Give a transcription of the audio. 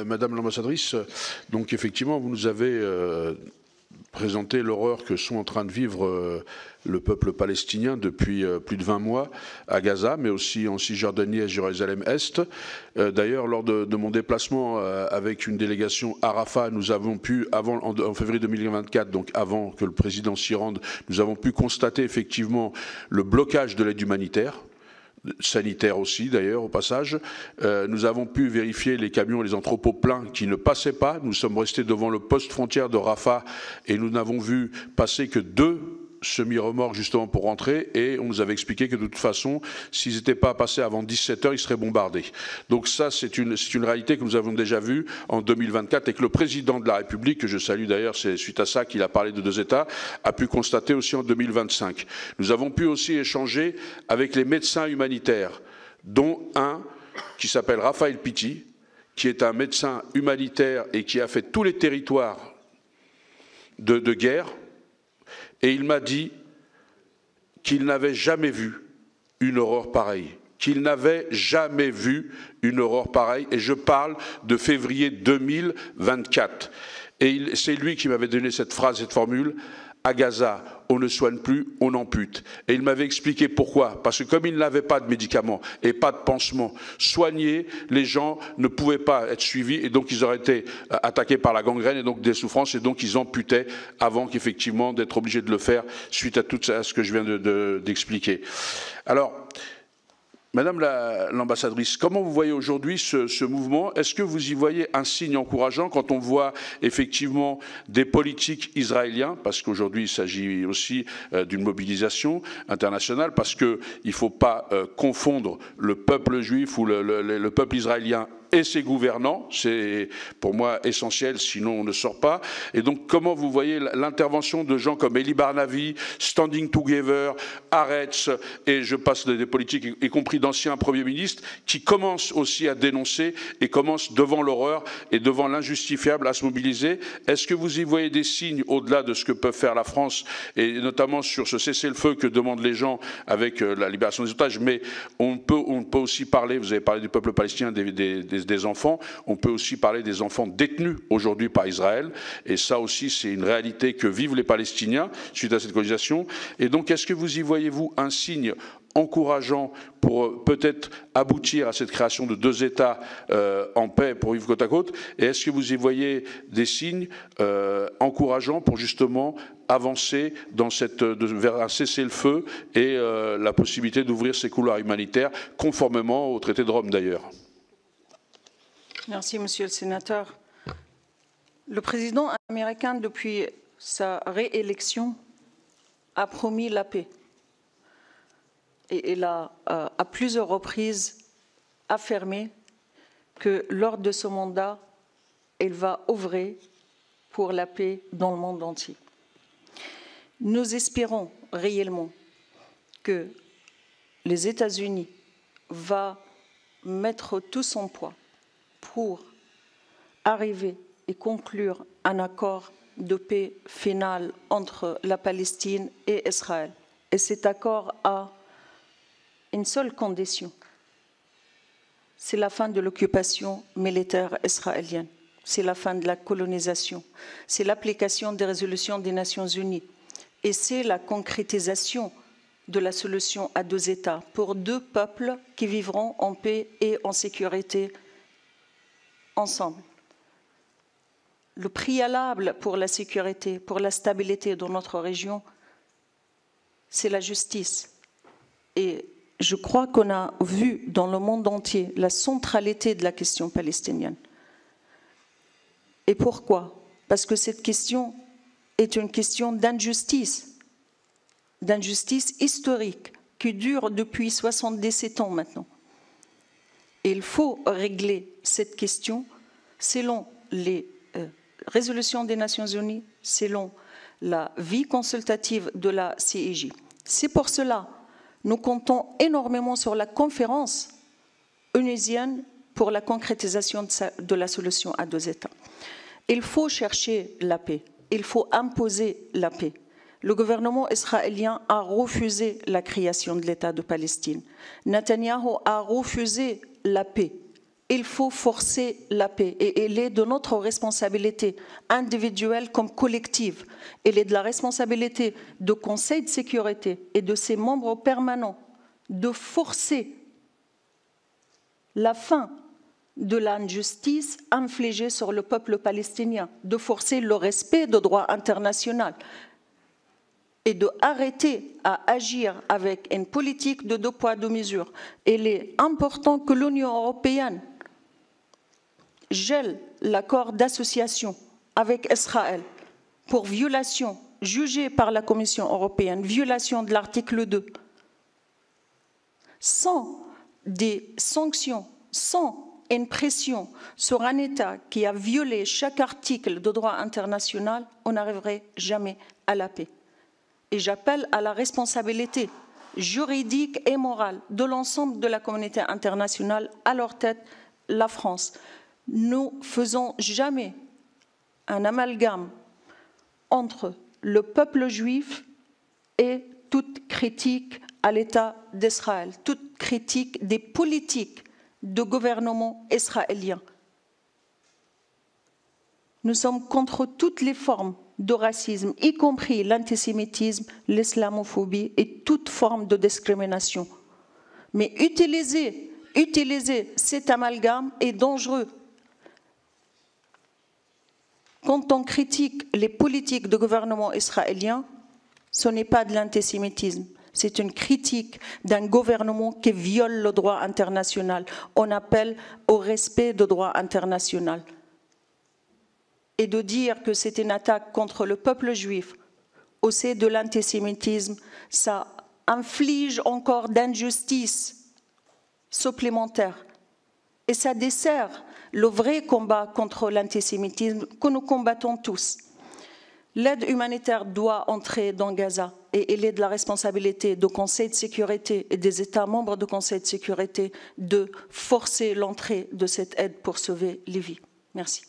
Madame l'ambassadrice, donc effectivement, vous nous avez présenté l'horreur que sont en train de vivre le peuple palestinien depuis plus de 20 mois à Gaza, mais aussi en Cisjordanie et à Jérusalem-Est. D'ailleurs, lors de mon déplacement avec une délégation à Rafah, nous avons pu, en février 2024, donc avant que le président s'y rende, nous avons pu constater effectivement le blocage de l'aide humanitaire, sanitaire aussi d'ailleurs au passage. Nous avons pu vérifier les camions et les entrepôts pleins qui ne passaient pas. Nous sommes restés devant le poste frontière de Rafah et nous n'avons vu passer que 2 semi-remorques justement pour rentrer, et on nous avait expliqué que de toute façon, s'ils n'étaient pas passés avant 17 h, ils seraient bombardés. Donc ça, c'est une réalité que nous avons déjà vue en 2024 et que le président de la République, que je salue d'ailleurs, c'est suite à ça qu'il a parlé de 2 États, a pu constater aussi en 2025. Nous avons pu aussi échanger avec les médecins humanitaires, dont un qui s'appelle Raphaël Pitti, qui est un médecin humanitaire et qui a fait tous les territoires de guerre. Et il m'a dit qu'il n'avait jamais vu une horreur pareille, qu'il n'avait jamais vu une horreur pareille, et je parle de février 2024. Et c'est lui qui m'avait donné cette phrase, cette formule: à Gaza, on ne soigne plus, on ampute. Et il m'avait expliqué pourquoi. Parce que comme il n'avait pas de médicaments et pas de pansements soignés, les gens ne pouvaient pas être suivis, et donc ils auraient été attaqués par la gangrène et donc des souffrances, et donc ils amputaient avant qu'effectivement d'être obligés de le faire suite à tout ce que je viens d'expliquer. Alors, Madame l'ambassadrice, comment vous voyez aujourd'hui ce mouvement? Est-ce que vous y voyez un signe encourageant quand on voit effectivement des politiques israéliens, parce qu'aujourd'hui il s'agit aussi d'une mobilisation internationale, parce qu'il ne faut pas confondre le peuple juif ou le peuple israélien et ses gouvernants, c'est pour moi essentiel, sinon on ne sort pas. Et donc comment vous voyez l'intervention de gens comme Eli Barnavi, Standing Together, Haaretz, et je passe des politiques, y compris d'anciens premiers ministres, qui commencent aussi à dénoncer et commencent devant l'horreur et devant l'injustifiable à se mobiliser? Est-ce que vous y voyez des signes au-delà de ce que peut faire la France, et notamment sur ce cessez-le-feu que demandent les gens avec la libération des otages? Mais on peut aussi parler, vous avez parlé du peuple palestinien, des enfants, on peut aussi parler des enfants détenus aujourd'hui par Israël, et ça aussi c'est une réalité que vivent les Palestiniens suite à cette colonisation. Et donc est-ce que vous y voyez-vous un signe encourageant pour peut-être aboutir à cette création de 2 États en paix pour vivre côte à côte? Et est-ce que vous y voyez des signes encourageants pour justement avancer vers un cessez-le-feu et la possibilité d'ouvrir ces couloirs humanitaires, conformément au traité de Rome d'ailleurs? Merci, Monsieur le Sénateur. Le président américain, depuis sa réélection, a promis la paix. Et il a, à plusieurs reprises, affirmé que lors de ce mandat, il va œuvrer pour la paix dans le monde entier. Nous espérons réellement que les États-Unis vont mettre tout son poids pour arriver et conclure un accord de paix final entre la Palestine et Israël. Et cet accord a une seule condition, c'est la fin de l'occupation militaire israélienne, c'est la fin de la colonisation, c'est l'application des résolutions des Nations Unies, et c'est la concrétisation de la solution à 2 États pour 2 peuples qui vivront en paix et en sécurité ensemble. Le préalable pour la sécurité, pour la stabilité dans notre région, c'est la justice. Et je crois qu'on a vu dans le monde entier la centralité de la question palestinienne. Et pourquoi? Parce que cette question est une question d'injustice historique qui dure depuis 77 ans maintenant. Et il faut régler cette question selon les résolutions des Nations Unies, selon la vie consultative de la CIJ. C'est pour cela que nous comptons énormément sur la conférence onusienne pour la concrétisation de la solution à 2 États. Il faut chercher la paix, il faut imposer la paix. Le gouvernement israélien a refusé la création de l'État de Palestine. Netanyahou a refusé la paix il faut forcer la paix et elle est de notre responsabilité individuelle comme collective. Elle est de la responsabilité du Conseil de sécurité et de ses membres permanents de forcer la fin de l'injustice infligée sur le peuple palestinien, de forcer le respect du droit international et d'arrêter à agir avec une politique de 2 poids, 2 mesures. Il est important que l'Union européenne gèle l'accord d'association avec Israël pour violation jugée par la Commission européenne, violation de l'article 2, sans des sanctions, sans une pression sur un État qui a violé chaque article de droit international, on n'arriverait jamais à la paix. Et j'appelle à la responsabilité juridique et morale de l'ensemble de la communauté internationale, à leur tête la France. Nous ne faisons jamais un amalgame entre le peuple juif et toute critique à l'État d'Israël, toute critique des politiques de gouvernement israélien. Nous sommes contre toutes les formes de racisme, y compris l'antisémitisme, l'islamophobie et toute forme de discrimination. Mais utiliser cet amalgame est dangereux. Quand on critique les politiques de gouvernement israélien, ce n'est pas de l'antisémitisme, c'est une critique d'un gouvernement qui viole le droit international. On appelle au respect du droit international. Et de dire que c'est une attaque contre le peuple juif, ou c'est de l'antisémitisme, ça inflige encore d'injustices supplémentaires. Et ça dessert le vrai combat contre l'antisémitisme que nous combattons tous. L'aide humanitaire doit entrer dans Gaza et il est de la responsabilité du Conseil de sécurité et des États membres du Conseil de sécurité de forcer l'entrée de cette aide pour sauver les vies. Merci.